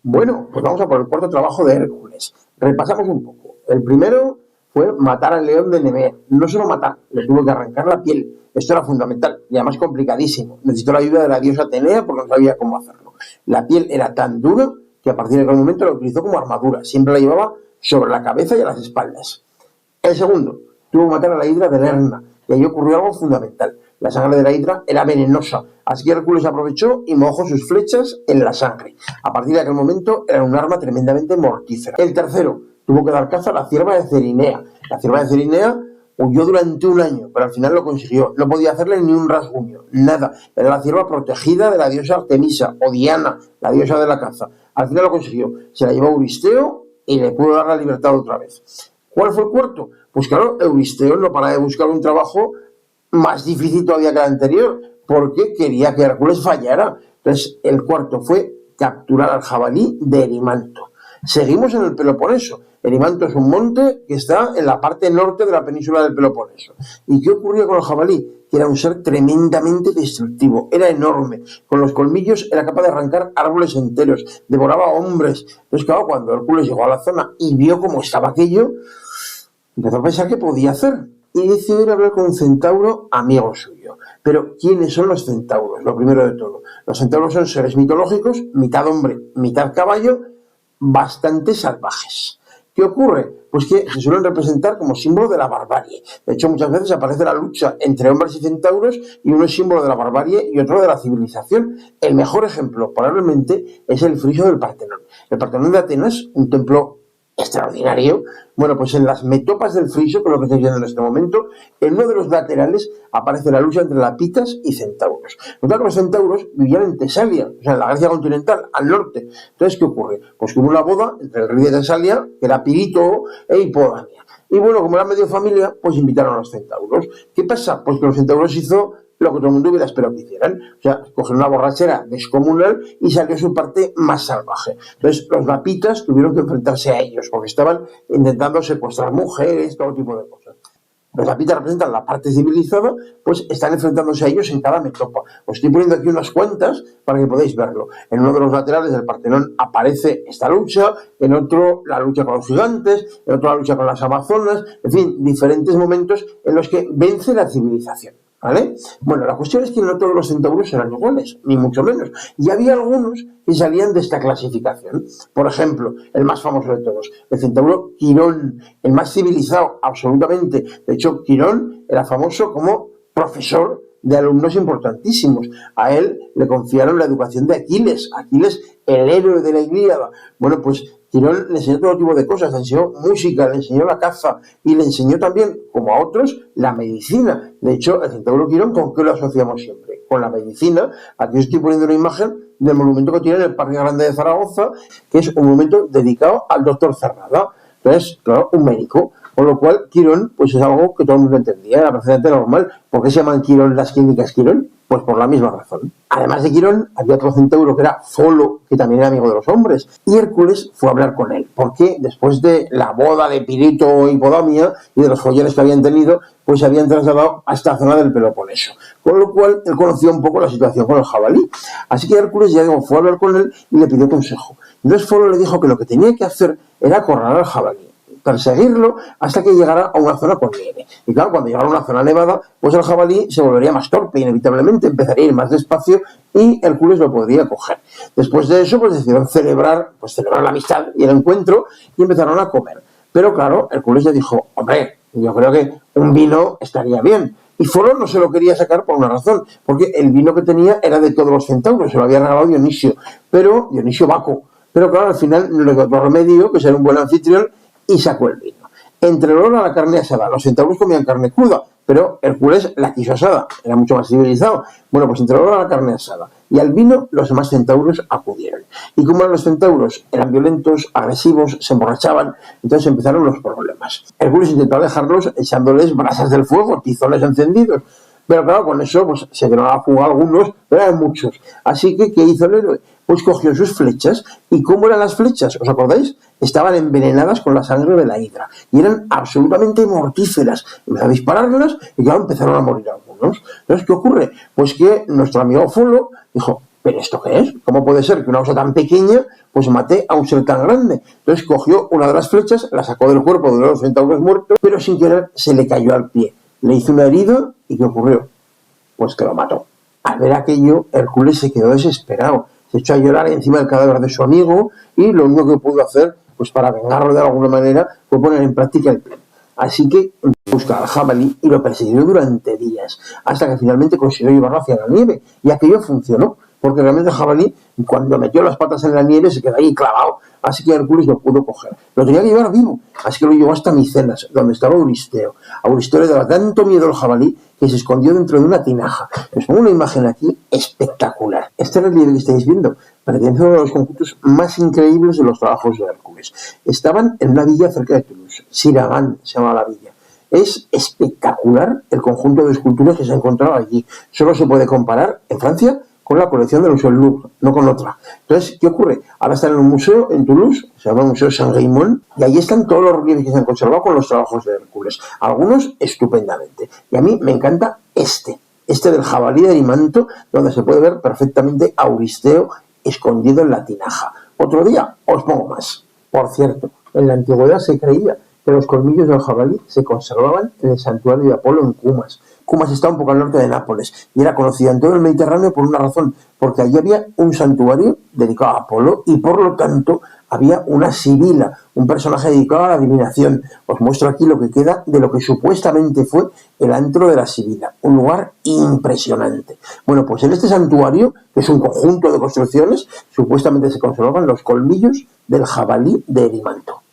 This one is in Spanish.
Bueno, pues vamos a por el cuarto trabajo de Hércules. Repasamos un poco. El primero fue matar al león de Nemea. No solo matar, le tuvo que arrancar la piel. Esto era fundamental y además complicadísimo. Necesitó la ayuda de la diosa Atenea porque no sabía cómo hacerlo. La piel era tan dura que a partir de aquel momento la utilizó como armadura. Siempre la llevaba sobre la cabeza y a las espaldas. El segundo, tuvo que matar a la hidra de Lerna. Y ahí ocurrió algo fundamental. La sangre de la hidra era venenosa, así que Hércules aprovechó y mojó sus flechas en la sangre. A partir de aquel momento era un arma tremendamente mortífera. El tercero, tuvo que dar caza a la cierva de Cerinea. La cierva de Cerinea huyó durante un año, pero al final lo consiguió. No podía hacerle ni un rasguño, nada. Era la cierva protegida de la diosa Artemisa o Diana, la diosa de la caza. Al final lo consiguió. Se la llevó Euristeo y le pudo dar la libertad otra vez. ¿Cuál fue el cuarto? Pues claro, Euristeo no para de buscar un trabajo más difícil todavía que el anterior, porque quería que Hércules fallara. Entonces, el cuarto fue capturar al jabalí de Erimanto. Seguimos en el Peloponeso. Erimanto es un monte que está en la parte norte de la península del Peloponeso. ¿Y qué ocurría con el jabalí? Que era un ser tremendamente destructivo, era enorme. Con los colmillos era capaz de arrancar árboles enteros, devoraba hombres. Entonces, claro, cuando Hércules llegó a la zona y vio cómo estaba aquello, empezó a pensar qué podía hacer y decidió ir a hablar con un centauro amigo suyo. Pero, ¿quiénes son los centauros? Lo primero de todo. Los centauros son seres mitológicos, mitad hombre, mitad caballo, bastante salvajes. ¿Qué ocurre? Pues que se suelen representar como símbolo de la barbarie. De hecho, muchas veces aparece la lucha entre hombres y centauros y uno es símbolo de la barbarie y otro de la civilización. El mejor ejemplo, probablemente, es el friso del Partenón. El Partenón de Atenas, un templo extraordinario. Bueno, pues en las metopas del friso, que es lo que estáis viendo en este momento, en uno de los laterales aparece la lucha entre lapitas y centauros. Notad que los centauros vivían en Tesalia, o sea, en la Grecia continental, al norte. Entonces, ¿qué ocurre? Pues que hubo una boda entre el rey de Tesalia, que era Pirito, e Hipodamia. Y bueno, como era medio familia, pues invitaron a los centauros. ¿Qué pasa? Pues que los centauros hizo lo que todo el mundo hubiera esperado que hicieran. O sea, coger una borrachera descomunal y salió su parte más salvaje. Entonces, los lapitas tuvieron que enfrentarse a ellos, porque estaban intentando secuestrar mujeres, todo tipo de cosas. Los lapitas representan la parte civilizada, pues están enfrentándose a ellos en cada metopa. Os estoy poniendo aquí unas cuantas para que podáis verlo. En uno de los laterales del Partenón aparece esta lucha, en otro la lucha con los gigantes, en otro la lucha con las amazonas, en fin, diferentes momentos en los que vence la civilización. ¿Vale? Bueno, la cuestión es que no todos los centauros eran iguales, ni mucho menos. Y había algunos que salían de esta clasificación. Por ejemplo, el más famoso de todos, el centauro Quirón, el más civilizado, absolutamente. De hecho, Quirón era famoso como profesor de alumnos importantísimos. A él le confiaron la educación de Aquiles. Aquiles, el héroe de la Ilíada. Bueno, pues Quirón le enseñó todo tipo de cosas, le enseñó música, le enseñó la caza y le enseñó también, como a otros, la medicina. De hecho, el centauro Quirón, ¿con qué lo asociamos siempre? Con la medicina. Aquí os estoy poniendo una imagen del monumento que tiene en el Parque Grande de Zaragoza, que es un monumento dedicado al doctor Cerrada. Entonces, claro, un médico. Con lo cual, Quirón, pues es algo que todo el mundo entendía, era perfectamente normal. ¿Por qué se llaman Quirón las clínicas Quirón? Pues por la misma razón. Además de Quirón, había otro centauro que era Folo, que también era amigo de los hombres. Y Hércules fue a hablar con él, porque después de la boda de Pirito e Hipodamia y de los follones que habían tenido, pues se habían trasladado a esta zona del Peloponeso. Con lo cual, él conocía un poco la situación con el jabalí. Así que Hércules ya fue a hablar con él y le pidió consejo. Entonces Folo le dijo que lo que tenía que hacer era acorralar al jabalí, perseguirlo hasta que llegara a una zona con nieve. Y claro, cuando llegara a una zona nevada, pues el jabalí se volvería más torpe, inevitablemente empezaría a ir más despacio y Hércules lo podría coger. Después de eso, pues decidieron celebrar la amistad y el encuentro y empezaron a comer. Pero claro, Hércules le dijo, hombre, yo creo que un vino estaría bien. Y Folo no se lo quería sacar por una razón, porque el vino que tenía era de todos los centauros, se lo había regalado Dionisio, pero Dionisio Baco. Pero claro, al final no le quedó remedio que ser un buen anfitrión y sacó el vino. Entre el oro a la carne asada. Los centauros comían carne cruda, pero Hércules la quiso asada, era mucho más civilizado. Bueno, pues entre el oro a la carne asada y al vino, los demás centauros acudieron. Y como los centauros eran violentos, agresivos, se emborrachaban, entonces empezaron los problemas. Hércules intentó alejarlos echándoles brasas del fuego, tizones encendidos. Pero claro, con eso pues se quedaron a jugar algunos, pero eran muchos. Así que, ¿qué hizo el héroe? Pues cogió sus flechas. ¿Y cómo eran las flechas? ¿Os acordáis? Estaban envenenadas con la sangre de la hidra. Y eran absolutamente mortíferas. Empezó a dispararlas y claro, empezaron a morir algunos. Entonces, ¿qué ocurre? Pues que nuestro amigo Folo dijo, ¿pero esto qué es? ¿Cómo puede ser que una cosa tan pequeña pues mate a un ser tan grande? Entonces cogió una de las flechas, la sacó del cuerpo de los centauros muertos, pero sin querer se le cayó al pie. Le hizo una herida y ¿qué ocurrió? Pues que lo mató. Al ver aquello, Hércules se quedó desesperado. Se echó a llorar encima del cadáver de su amigo y lo único que pudo hacer, pues para vengarlo de alguna manera, fue poner en práctica el plan. Así que buscó al jabalí y lo persiguió durante días, hasta que finalmente consiguió llevarlo hacia la nieve. Y aquello funcionó, porque realmente el jabalí, cuando metió las patas en la nieve, se quedó ahí clavado. Así que Hércules lo pudo coger. Lo tenía que llevar vivo, así que lo llevó hasta Micenas, donde estaba Euristeo. A Euristeo le daba tanto miedo al jabalí que se escondió dentro de una tinaja. Les pongo una imagen aquí espectacular. Este relieve que estáis viendo pertenece a uno de los conjuntos más increíbles de los trabajos de Hércules. Estaban en una villa cerca de Toulouse, Siragán se llama la villa. Es espectacular el conjunto de esculturas que se ha encontrado allí. Solo se puede comparar en Francia con la colección del Museo del Louvre, no con otra. Entonces, ¿qué ocurre? Ahora están en un museo en Toulouse, se llama Museo Saint-Raymond, y ahí están todos los relieves que se han conservado con los trabajos de Hércules. Algunos estupendamente. Y a mí me encanta este del jabalí de Erimanto, donde se puede ver perfectamente a Euristeo escondido en la tinaja. Otro día os pongo más. Por cierto, en la antigüedad se creía que los colmillos del jabalí se conservaban en el santuario de Apolo en Cumas. Cumas está un poco al norte de Nápoles y era conocida en todo el Mediterráneo por una razón, porque allí había un santuario dedicado a Apolo y por lo tanto había una sibila, un personaje dedicado a la adivinación. Os muestro aquí lo que queda de lo que supuestamente fue el antro de la sibila, un lugar impresionante. Bueno, pues en este santuario, que es un conjunto de construcciones, supuestamente se conservaban los colmillos del jabalí de Erimanto.